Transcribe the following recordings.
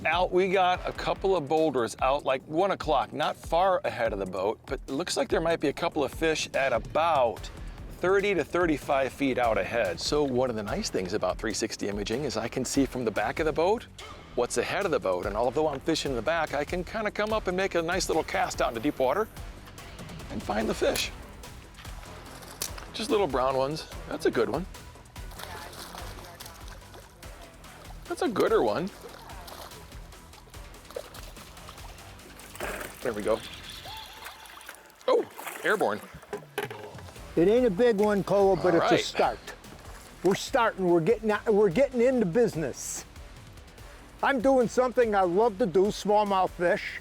Al, we got a couple of boulders out like 1 o'clock, not far ahead of the boat, but it looks like there might be a couple of fish at about 30 to 35 feet out ahead. So one of the nice things about 360 imaging is I can see from the back of the boat what's ahead of the boat. And although I'm fishing in the back, I can kind of come up and make a nice little cast out into deep water and find the fish. Just little brown ones. That's a good one. That's a gooder one. There we go. Oh, airborne. It ain't a big one, Kolo, but All it's right. a start. We're starting, we're getting into business. I'm doing something I love to do, smallmouth fish,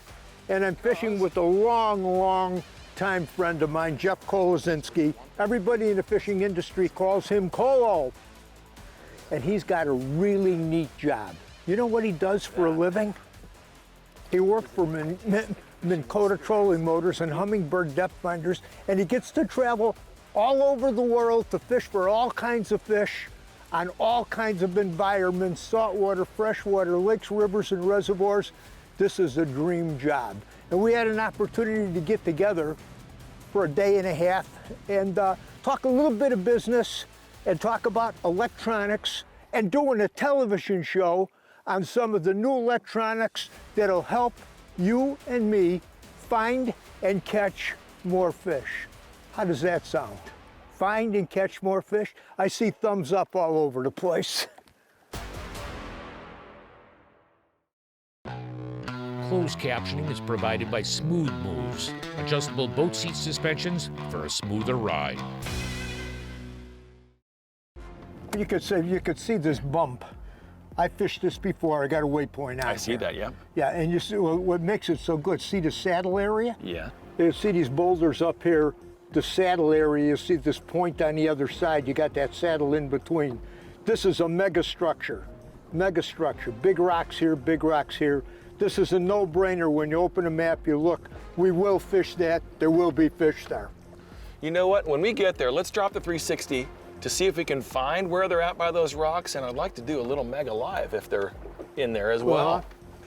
and I'm fishing with a long time friend of mine, Jeff Kolosinski. Everybody in the fishing industry calls him Kolo. And he's got a really neat job. You know what he does for a living? He worked for Minn Kota trolling motors and Humminbird depth finders, and he gets to travel all over the world to fish for all kinds of fish on all kinds of environments, saltwater, freshwater, lakes, rivers, and reservoirs. This is a dream job. And we had an opportunity to get together for a day and a half and talk a little bit of business and talk about electronics and doing a television show on some of the new electronics that'll help you and me find and catch more fish. How does that sound? Find and catch more fish? I see thumbs up all over the place. Closed captioning is provided by Smooth Moves, adjustable boat seat suspensions for a smoother ride. You could see this bump. I fished this before. I got a waypoint on I see there. that, yeah. Yeah, and you see what makes it so good. See the saddle area? Yeah. You see these boulders up here, the saddle area. You see this point on the other side. You got that saddle in between. This is a mega structure. Mega structure. Big rocks here, big rocks here. This is a no-brainer. When you open a map, you look. We will fish that. There will be fish there. You know what? When we get there, let's drop the 360 to see if we can find where they're at by those rocks, and I'd like to do a little mega live if they're in there as well.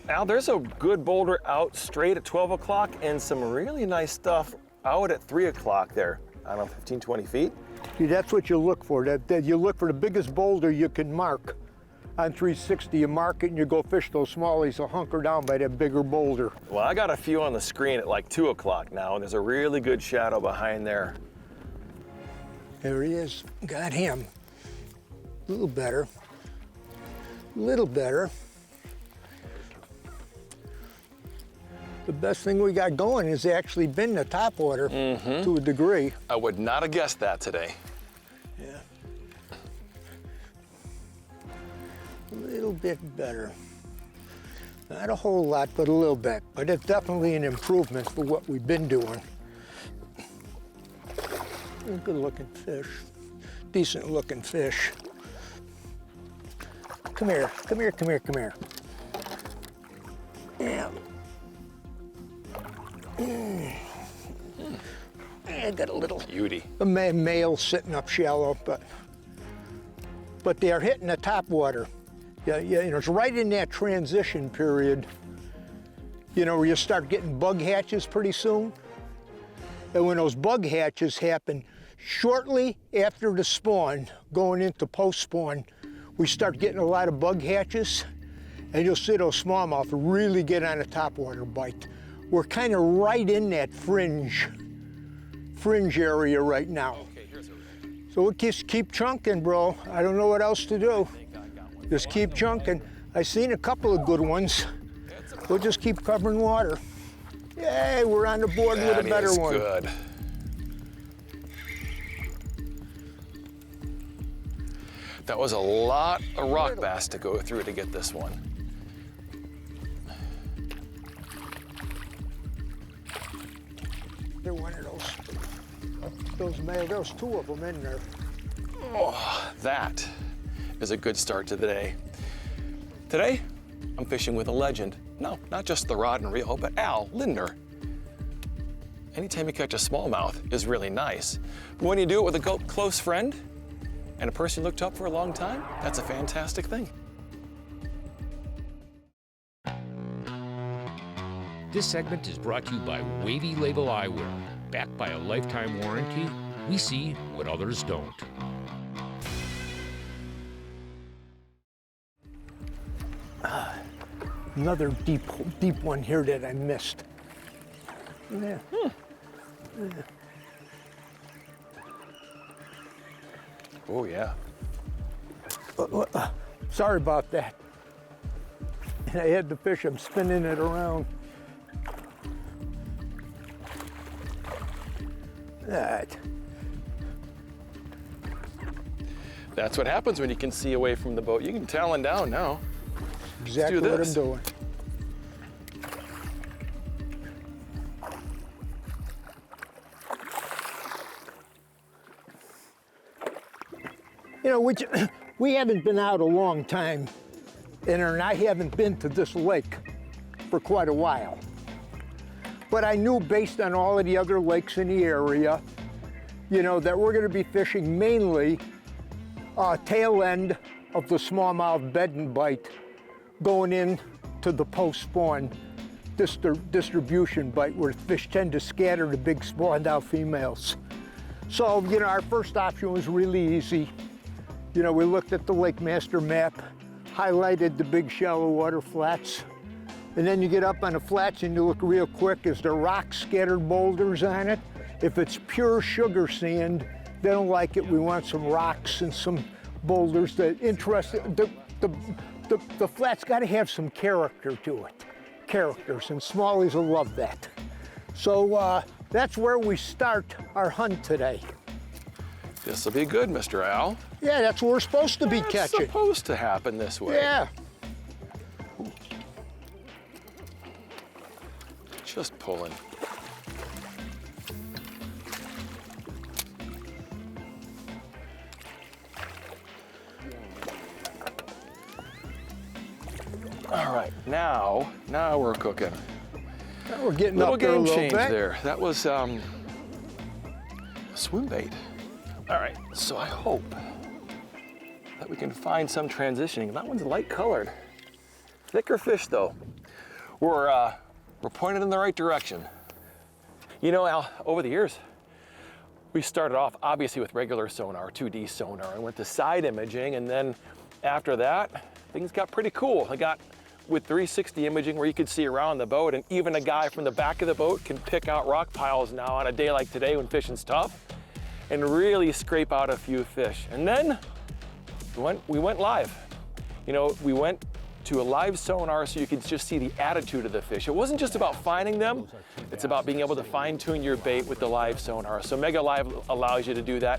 Al, there's a good boulder out straight at 12 o'clock and some really nice stuff out at 3 o'clock there. I don't know, 15, 20 feet? See, that's what you look for. That you look for the biggest boulder you can mark. On 360, you mark it and you go fish those smallies. They'll hunker down by that bigger boulder. Well, I got a few on the screen at like 2 o'clock now, and there's a really good shadow behind there. There he is. Got him. A little better. A little better. The best thing we got going has actually been the top water to a degree. I would not have guessed that today. Yeah. A little bit better. Not a whole lot, but a little bit. But it's definitely an improvement for what we've been doing. Good looking fish. Decent looking fish. Come here, come here, come here, come here. Yeah. I got a little Beauty. a male sitting up shallow, but they are hitting the top water. Yeah, you know, it's right in that transition period, you know, where you start getting bug hatches pretty soon. And when those bug hatches happen, shortly after the spawn, going into post-spawn, we start getting a lot of bug hatches, and you'll see those smallmouth really get on a topwater bite. We're kind of right in that fringe area right now. So we'll just keep chunking, bro. I don't know what else to do. Just keep chunking. I've seen a couple of good ones. We'll just keep covering water. Yay, we're on the board with a better one. Good. That was a lot of rock bass to go through to get this one. They're one of those male, there's two of them in there. Oh, that is a good start to the day. Today, I'm fishing with a legend. No, not just the rod and reel, but Al Lindner. Anytime you catch a smallmouth is really nice. But when you do it with a close friend and a person you looked up for a long time, that's a fantastic thing. This segment is brought to you by Wavy Label Eyewear. Backed by a lifetime warranty, we see what others don't. Another deep one here that I missed. Yeah. Oh, yeah. Sorry about that. And I had the fish, I'm spinning it around. That. That's what happens when you can see away from the boat. You can talon down now. Exactly do what this. I'm doing. You know, we haven't been out a long time, and I haven't been to this lake for quite a while. But I knew based on all of the other lakes in the area, you know, that we're gonna be fishing mainly tail end of the smallmouth bed and bite going in to the post-spawn distribution bite where fish tend to scatter the big spawned out females. So, you know, our first option was really easy. You know, we looked at the Lake Master map, highlighted the big shallow water flats, and then you get up on the flats and you look real quick, is there rocks, scattered boulders on it? If it's pure sugar sand, they don't like it. We want some rocks and some boulders that interest. The flat's got to have some character to it, characters, and smallies will love that. So that's where we start our hunt today. This'll be good, Mr. Al. Yeah, that's what we're supposed to be It's catching. supposed to happen this way. Yeah. Just pulling. All right, now we're cooking. We're getting Little up there a game little change bit. there. That was swim bait. All right, so I hope that we can find some transitioning. That one's light colored. Thicker fish though. We're pointed in the right direction. You know, Al, over the years, we started off obviously with regular sonar, 2D sonar, and went to side imaging, and then after that, things got pretty cool. I got with 360 imaging where you could see around the boat, and even a guy from the back of the boat can pick out rock piles now on a day like today when fishing's tough and really scrape out a few fish. And then we went live. You know, we went to a live sonar so you could just see the attitude of the fish. It wasn't just about finding them, it's about being able to fine tune your bait with the live sonar. So Mega Live allows you to do that.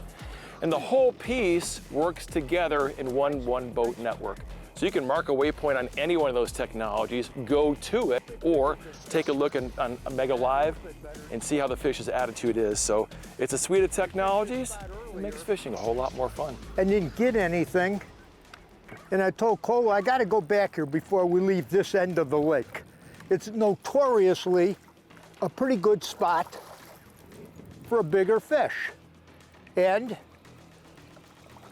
And the whole piece works together in one boat network. So you can mark a waypoint on any one of those technologies, go to it, or take a look on Mega Live and see how the fish's attitude is. So it's a suite of technologies. It makes fishing a whole lot more fun. I didn't get anything. And I told Kolo, I got to go back here before we leave this end of the lake. It's notoriously a pretty good spot for a bigger fish. And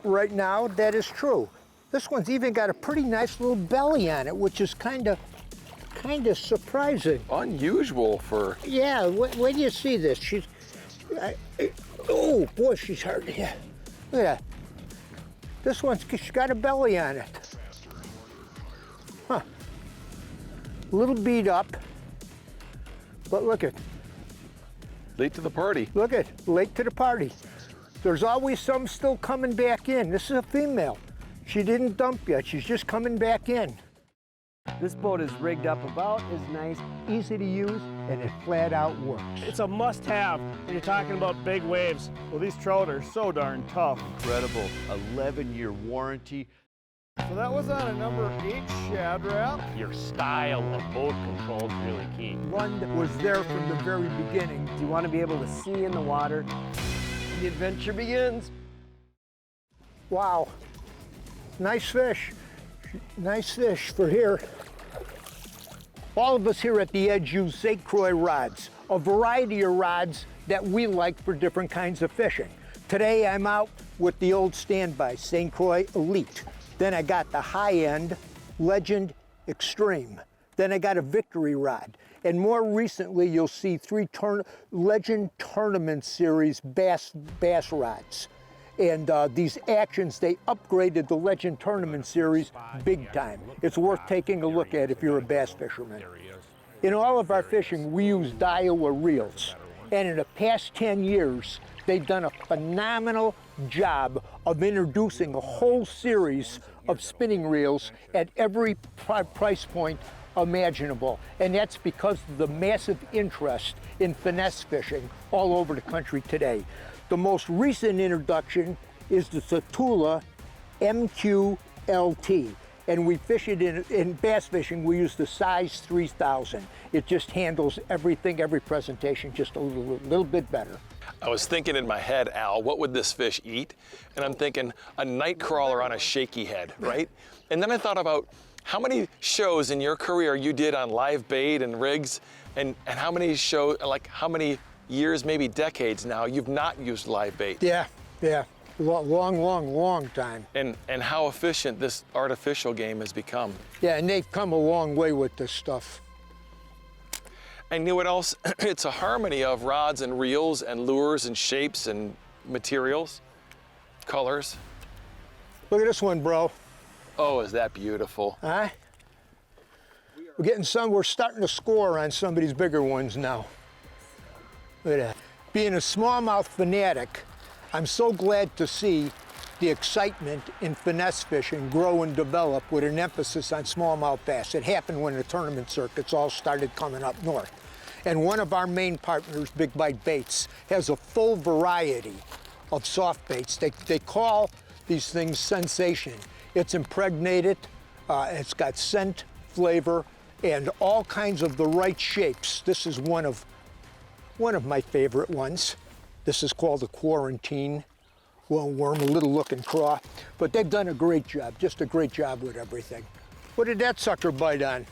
right now, that is true. This one's even got a pretty nice little belly on it, which is kind of surprising. Unusual for... Yeah, when you see this, oh boy, she's hard. Yeah, look at that. This one's she's got a belly on it. Huh. A little beat up, but look at. Late to the party. Look at, late to the party. There's always some still coming back in. This is a female. She didn't dump yet, she's just coming back in. This boat is rigged up about as nice. Easy to use, and it flat out works. It's a must-have when you're talking about big waves. Well, these trout are so darn tough. Incredible 11-year warranty. So that was on a number 8 Shad Rap. Your style of boat control is really key. One that was there from the very beginning. You want to be able to see in the water. The adventure begins. Wow, nice fish. Nice fish for here. All of us here at the Edge use St. Croix rods, a variety of rods that we like for different kinds of fishing. Today I'm out with the old standby St. Croix Elite. Then I got the high-end Legend Extreme. Then I got a Victory rod. And more recently, you'll see 3 Legend Tournament Series bass rods. And these actions, they upgraded the Legend Tournament Series big time. It's worth taking a look at if you're a bass fisherman. In all of our fishing, we use Daiwa reels. And in the past 10 years, they've done a phenomenal job of introducing a whole series of spinning reels at every price point imaginable. And that's because of the massive interest in finesse fishing all over the country today. The most recent introduction is the Satula MQLT. And we fish it in bass fishing, we use the size 3000. It just handles everything, every presentation, just a little bit better. I was thinking in my head, Al, what would this fish eat? And I'm thinking a night crawler on a shaky head, right? And then I thought about how many shows in your career you did on live bait and rigs, and how many shows, like how many years, maybe decades now, you've not used live bait. Yeah. Long time. And how efficient this artificial game has become. Yeah, and they've come a long way with this stuff. And you know what else? It's a harmony of rods and reels and lures and shapes and materials, colors. Look at this one, bro. Oh, is that beautiful? Huh? We're starting to score on some of these bigger ones now. Look at that. Being a smallmouth fanatic, I'm so glad to see the excitement in finesse fishing grow and develop with an emphasis on smallmouth bass. It happened when the tournament circuits all started coming up north. And one of our main partners, Big Bite Baits, has a full variety of soft baits. They call these things sensation. It's impregnated, it's got scent, flavor, and all kinds of the right shapes. This is one of my favorite ones. This is called the Quarantine worm, a little looking craw. But they've done a great job, just a great job with everything. What did that sucker bite on?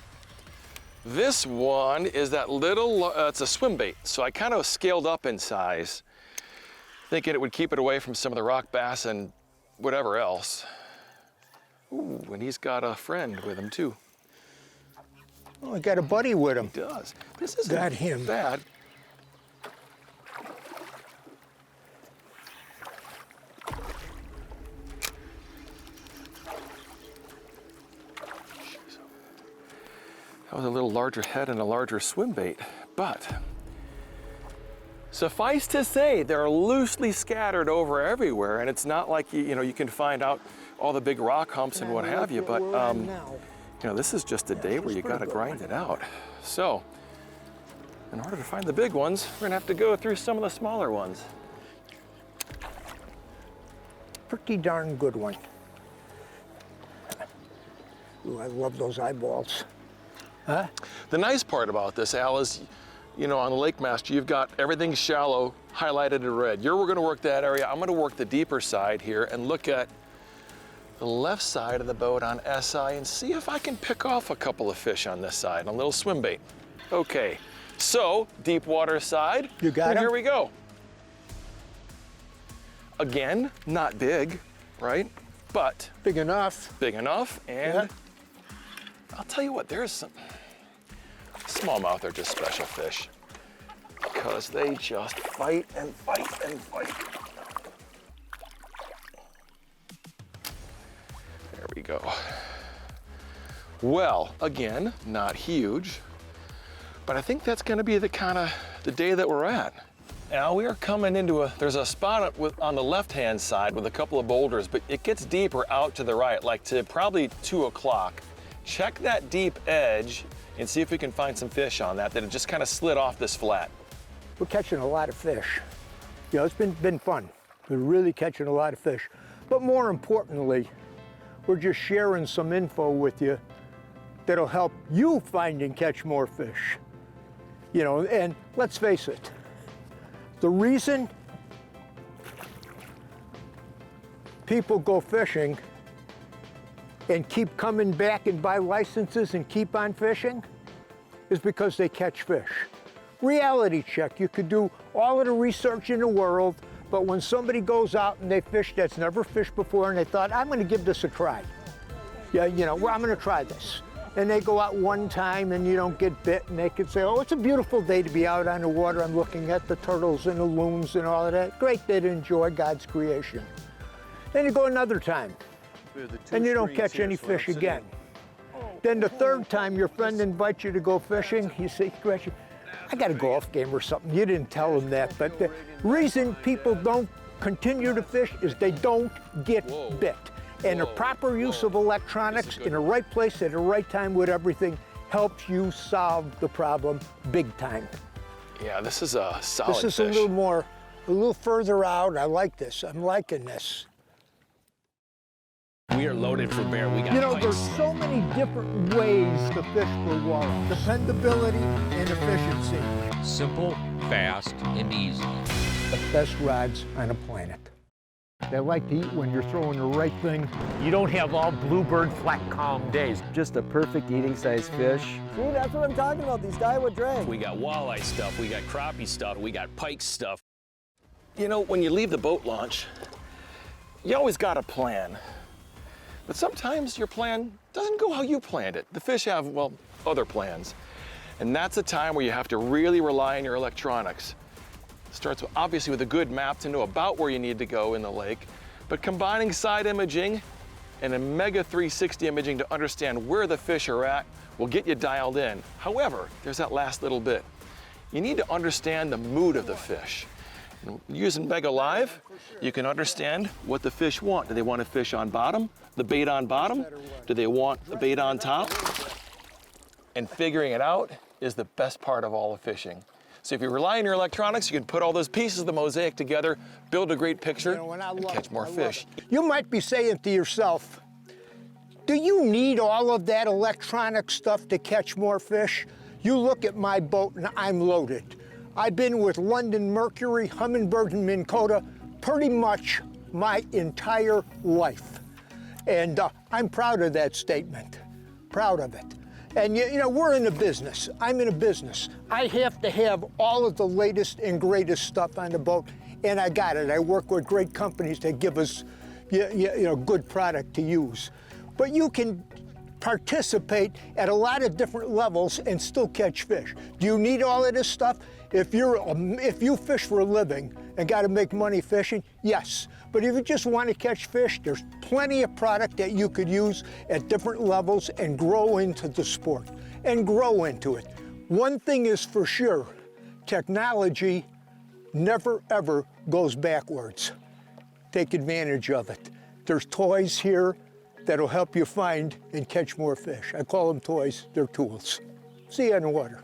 This one is that little, it's a swim bait. So I kind of scaled up in size, thinking it would keep it away from some of the rock bass and whatever else. Ooh, and he's got a friend with him too. Oh, I got a buddy with him. He does. This isn't Got him. bad. That was a little larger head and a larger swim bait, but suffice to say, they're loosely scattered over everywhere, and it's not like you can find out all the big rock humps and what have you, but this is just a day where you got to grind it out. So, in order to find the big ones, we're gonna have to go through some of the smaller ones. Pretty darn good one. Ooh, I love those eyeballs. Huh? The nice part about this, Al, is, on the Lake Master, you've got everything shallow highlighted in red. We're gonna work that area. I'm gonna work the deeper side here and look at the left side of the boat on SI and see if I can pick off a couple of fish on this side, a little swim bait. Okay, so deep water side. You got and him? Here we go. Again, not big, right? But Big enough. big enough, and Yeah. I'll tell you what, there's some smallmouth are just special fish because they just fight and fight and fight. There we go. Well, again, not huge, but I think that's gonna be the day that we're at. Now we are coming into there's a spot on the left-hand side with a couple of boulders, but it gets deeper out to the right, like to probably 2 o'clock. Check that deep edge and see if we can find some fish on that it just kind of slid off this flat. We're catching a lot of fish. It's been fun. We're really catching a lot of fish. But more importantly, we're just sharing some info with you that'll help you find and catch more fish. And let's face it, the reason people go fishing and keep coming back and buy licenses and keep on fishing is because they catch fish. Reality check, you could do all of the research in the world, but when somebody goes out and they fish that's never fished before and they thought, I'm gonna give this a try. I'm gonna try this. and they go out one time and you don't get bit, and they can say, oh, it's a beautiful day to be out on the water. I'm looking at the turtles and the loons and all of that. Great day to enjoy God's creation. Then you go another time, and you don't catch any fish again. Then the third time your friend invites you to go fishing, you say, I got a golf game or something. You didn't tell them that, but the reason people don't continue to fish is they don't get bit. And the proper use of electronics in the right place at the right time with everything helps you solve the problem big time. Yeah, this is a solid fish. This is a little further out. I like this. I'm liking this. We are loaded for bear. We got There's pikes. so many different ways to fish for walleye. Dependability and efficiency. Simple, fast, and easy. The best rods on the planet. They like to eat when you're throwing the right thing. You don't have all bluebird flat calm days. Just a perfect eating size fish. See, that's what I'm talking about, these Daiwa drag. We got walleye stuff, we got crappie stuff, we got pike stuff. You know, when you leave the boat launch, you always got a plan. But sometimes your plan doesn't go how you planned it. The fish have, well, other plans. And that's a time where you have to really rely on your electronics. It starts obviously with a good map to know about where you need to go in the lake, but combining side imaging and a mega 360 imaging to understand where the fish are at will get you dialed in. However, there's that last little bit. You need to understand the mood of the fish. And using Mega Live, you can understand what the fish want. Do they want to fish on bottom, the bait on bottom? Do they want the bait on top? And figuring it out is the best part of all of fishing. So if you rely on your electronics, you can put all those pieces of the mosaic together, build a great picture, and catch more fish. You might be saying to yourself, do you need all of that electronic stuff to catch more fish? You look at my boat and I'm loaded. I've been with London Mercury, Humminbird and Minn Kota pretty much my entire life. And I'm proud of that statement, proud of it. And we're in a business. I'm in a business. I have to have all of the latest and greatest stuff on the boat, and I got it. I work with great companies that give us good product to use. But you can participate at a lot of different levels and still catch fish. Do you need all of this stuff? If you fish for a living and got to make money fishing, yes. But if you just want to catch fish, there's plenty of product that you could use at different levels and grow into the sport and grow into it. One thing is for sure, technology never ever goes backwards. Take advantage of it. There's toys here that'll help you find and catch more fish. I call them toys, they're tools. See you on the water.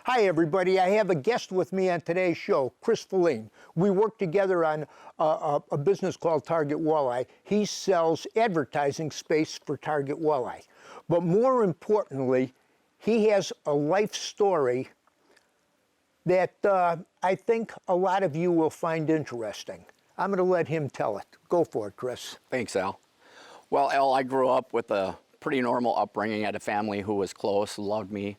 Hi everybody, I have a guest with me on today's show, Chris Feline. We work together on a business called Target Walleye. He sells advertising space for Target Walleye. But more importantly, he has a life story that I think a lot of you will find interesting. I'm going to let him tell it. Go for it, Chris. Thanks, Al. Well, Al, I grew up with a pretty normal upbringing. I had a family who was close, loved me,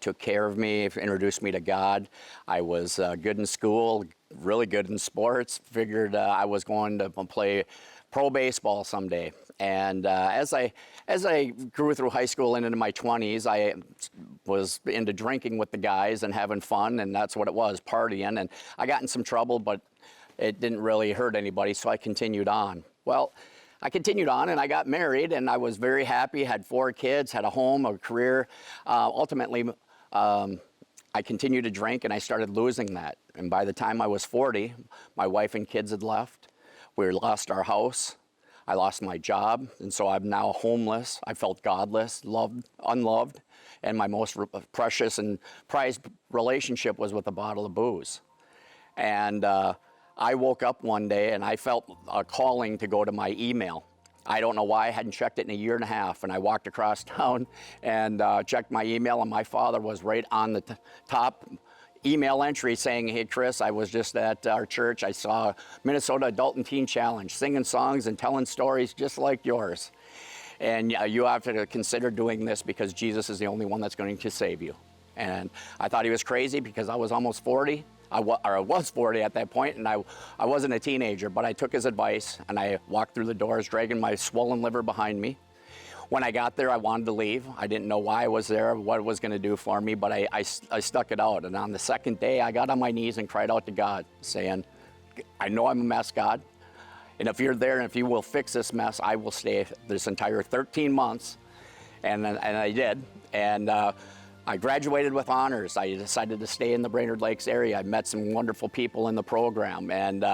took care of me, introduced me to God. I was good in school, really good in sports. Figured I was going to play pro baseball someday. And as I grew through high school and into my 20s, I was into drinking with the guys and having fun, and that's what it was, partying. And I got in some trouble, but it didn't really hurt anybody, so I continued on. Well, I continued on and I got married, and I was very happy, had 4 kids, had a home, a career. Ultimately, I continued to drink and I started losing that. And by the time I was 40, my wife and kids had left. We lost our house. I lost my job, and so I'm now homeless. I felt godless, unloved, and my most precious and prized relationship was with a bottle of booze. And I woke up one day and I felt a calling to go to my email. I don't know why, I hadn't checked it in a year and a half, and I walked across town and checked my email, and my father was right on the top email entry saying, hey Chris, I was just at our church. I saw Minnesota Adult and Teen Challenge, singing songs and telling stories just like yours. And you have to consider doing this because Jesus is the only one that's going to save you. And I thought he was crazy because I was almost 40. I was 40 at that point, and I wasn't a teenager, but I took his advice and I walked through the doors dragging my swollen liver behind me. When I got there, I wanted to leave. I didn't know why I was there, what it was going to do for me, but I stuck it out. And on the second day, I got on my knees and cried out to God, saying, I know I'm a mess, God. And if you're there and if you will fix this mess, I will stay this entire 13 months. And I did. And I graduated with honors. I decided to stay in the Brainerd Lakes area. I met some wonderful people in the program. And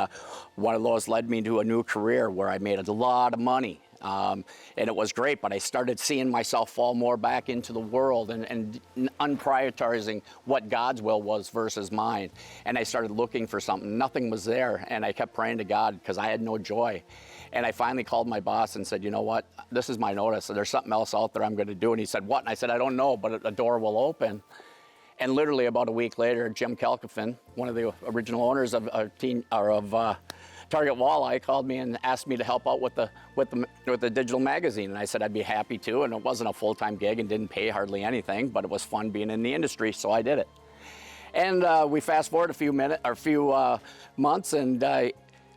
one of those led me to a new career where I made a lot of money. And it was great, but I started seeing myself fall more back into the world and unprioritizing what God's will was versus mine. And I started looking for something. Nothing was there, and I kept praying to God because I had no joy. And I finally called my boss and said, you know what, this is my notice. There's something else out there I'm going to do. And he said, what? And I said, I don't know, but a door will open. And literally about a week later, Jim Kelkifin, one of the original owners of Target Walleye, called me and asked me to help out with the digital magazine, and I said I'd be happy to. And it wasn't a full-time gig and didn't pay hardly anything, but it was fun being in the industry, so I did it. And we fast forward a few months, and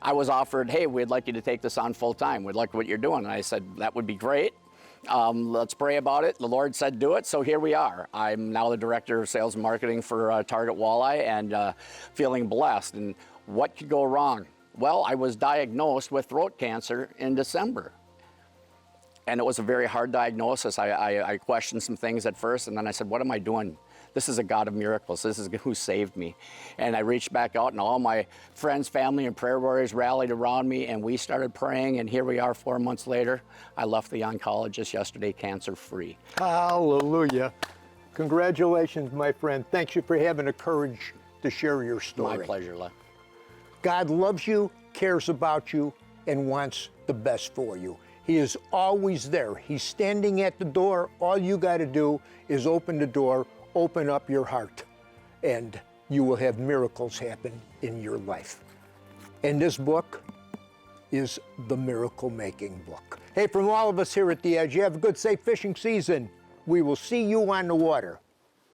I was offered, hey, we'd like you to take this on full-time. We'd like what you're doing. And I said that would be great. Let's pray about it. The Lord said do it, so here we are. I'm now the director of sales and marketing for Target Walleye, and feeling blessed. And what could go wrong? Well, I was diagnosed with throat cancer in December. And it was a very hard diagnosis. I questioned some things at first, and then I said, what am I doing? This is a God of miracles. This is who saved me. And I reached back out, and all my friends, family, and prayer warriors rallied around me, and we started praying, and here we are 4 months later. I left the oncologist yesterday cancer-free. Hallelujah. Congratulations, my friend. Thanks you for having the courage to share your story. My pleasure, Les. God loves you, cares about you, and wants the best for you. He is always there. He's standing at the door. All you got to do is open the door, open up your heart, and you will have miracles happen in your life. And this book is the miracle-making book. Hey, from all of us here at The Edge, you have a good, safe fishing season. We will see you on the water.